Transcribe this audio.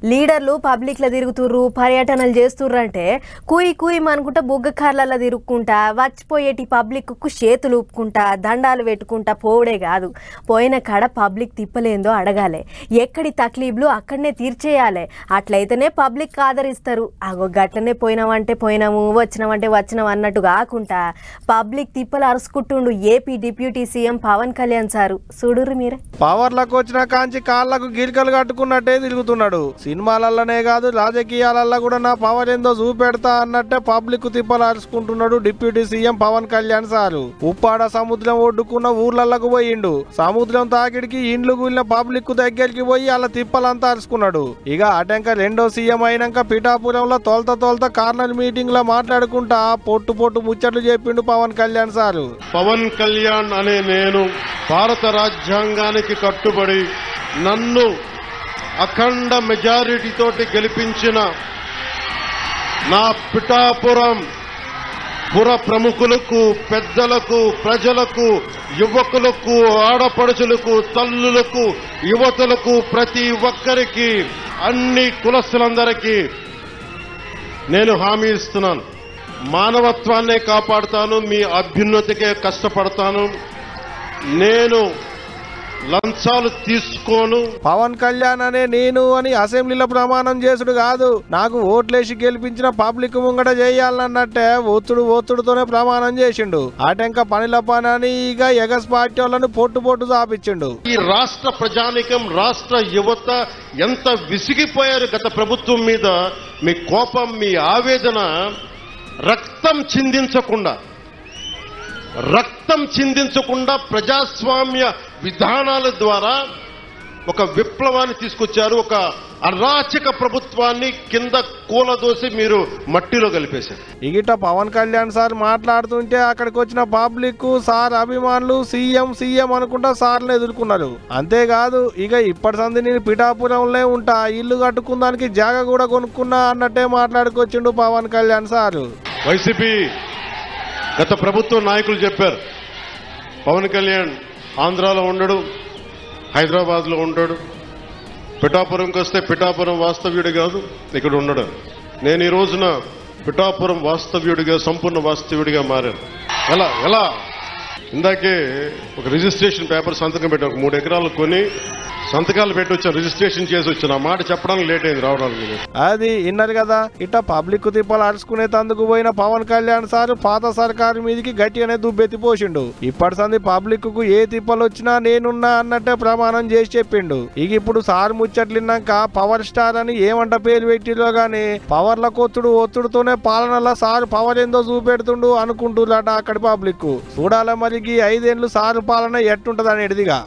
లీడర్లు పబ్లిక్లో తిరుగుతుర్రు, పర్యటనలు చేస్తుర్రంటే కూయి కూయి అనుకుంటా బుగ్గ కార్లలో తిరుగుకుంటా వచ్చిపోయేటి పబ్లిక్కు చేతులు ఊపుకుంటా దండాలు పెట్టుకుంటా పోవడే కాదు, పోయిన కాడ పబ్లిక్ తిప్పలేందో అడగాలి, ఎక్కడి తక్లీఫ్లు అక్కడనే తీర్చేయాలి. అట్లయితేనే పబ్లిక్ ఆదరిస్తారు. అగో గట్టనే పోయినామంటే పోయినాము, వచ్చినామంటే వచ్చినాం అన్నట్టు కాకుండా పబ్లిక్ తిప్పలు అరుచుకుంటుండు AP deputy CM Pavan Kalyan sir. చూడుర్రు మీరే. పవర్లకు వచ్చిన కాంచి కాళ్ళకు గిరికలు కట్టుకున్నట్టే తిరుగుతున్నాడు. సినిమాలల్లనే కాదు రాజకీయాలల్లో కూడా నా పవర్ ఏందో చూపెడతా అన్నట్టే పబ్లిక్ తిప్పలు అరుచుకుంటున్నాడు deputy CM Pavan Kalyan sir. Uppada సముద్రం ఒడ్డుకున్న ఊర్లలకు పోయిండు. సముద్రం తాకిడికి ఇండ్లు కూలిన పబ్లిక్ దగ్గరికి పోయి అలా తిప్పలంతా అరుచుకున్నాడు. ఇక అటెంక రెండో సీఎం అయినాక పిఠాపురంలో తోల్త కార్నర్ మీటింగ్ లో మాట్లాడుకుంటా పొట్టు ముచ్చట్లు చెప్పిండు పవన్ కళ్యాణ్ సారు. పవన్ కళ్యాణ్ అనే నేను భారత రాజ్యాంగానికి కట్టుబడి నన్ను అఖండ మెజారిటీ తోటి గెలిపించిన నా పిఠాపురం పుర ప్రముఖులకు, పెద్దలకు, ప్రజలకు, యువకులకు, ఆడపడుచులకు, తల్లులకు, యువతులకు, ప్రతి ఒక్కరికి, అన్ని కులస్తులందరికీ నేను హామీ ఇస్తున్నాను. మానవత్వాన్నే కాపాడుతాను, మీ అభ్యున్నతికే కష్టపడతాను, నేను లంచాలు తీసుకోను. పవన్ కళ్యాణ్ అనే నేను అని అసెంబ్లీలో ప్రమాణం చేసుడు కాదు, నాకు ఓట్లేసి గెలిపించిన పబ్లిక్ ముంగట చేయాలన్నట్టే ఒత్తుడుతోనే ప్రమాణం చేసిండు. ఆటంక పనిల పని ఇక ఎగస్ పార్టీ వాళ్ళను పొట్టు చాపించిండు. ఈ రాష్ట్ర ప్రజానికం, రాష్ట్ర యువత ఎంత విసిగిపోయారు గత ప్రభుత్వం మీద. మీ కోపం, మీ ఆవేదన రక్తం చిందించకుండా ప్రజాస్వామ్య విధానాల ద్వారా ఒక విప్లవాన్ని తీసుకొచ్చారు. ఒక అరాచక ప్రభుత్వాన్ని కింద కూలదోసి మీరు మట్టిలో కలిపేశారు. ఇగిట పవన్ కళ్యాణ్ సార్ మాట్లాడుతుంటే అక్కడికి వచ్చిన పబ్లిక్ సార్ అభిమానులు సీఎం అనుకుంటా సార్ని ఎదుర్కొన్నారు. అంతేకాదు ఇక ఇప్పటి సంది నేను పిఠాపురంలో ఉంటా, ఇల్లు కట్టుకుందానికి జాగా కూడా కొనుక్కున్నా అన్నట్టే మాట్లాడుకొచ్చిండు పవన్ కళ్యాణ్ సారు. వైసీపీ గత ప్రభుత్వ నాయకులు చెప్పారు, పవన్ కళ్యాణ్ ఆంధ్రాలో ఉండడు, హైదరాబాద్లో ఉంటాడు, పిఠాపురంకి వస్తే పిఠాపురం వాస్తవ్యుడు కాదు, ఇక్కడ ఉండడు. నేను ఈ రోజున పిఠాపురం వాస్తవ్యుడిగా, సంపూర్ణ వాస్తవ్యుడిగా మారాను. ఎలా ఇందాకే ఒక రిజిస్ట్రేషన్ పేపర్ సంతకం పెట్టాను. 3 ఎకరాలు కొని సంతకాలు పెట్టి వచ్చాను, రిజిస్ట్రేషన్ చేసి వచ్చాను. ఆ మాట చెప్పడానికి లేట్ అయింది రావడానికి. అది విన్నారు కదా. ఇట్ట పబ్లిక్ తిప్పలు అరుచుకునే తందుకు పోయిన పవన్ కళ్యాణ్ సార్ పాత సర్కారు మీదకి గట్టిగానే దుబ్బెత్తి పోసిండు. ఇప్పటి సంది పబ్లిక్ కు ఏ తిప్పలు వచ్చినా నేనున్నా అన్నట్టే ప్రమాణం చేసి చెప్పిండు. ఇక ఇప్పుడు సార్ ముచ్చట్లిన్నాక పవర్ స్టార్ అని ఏమంట పేరు పెట్టిలో గాని పవర్ల ఒత్తుడుతోనే పాలనలో సార్ పవర్ ఏందో చూపెడుతుండు అనుకుంటున్నాట అక్కడి పబ్లిక్. చూడాలి మరి 5 ఏళ్ళు సార్ పాలన ఎట్టుంటది అనేదిగా.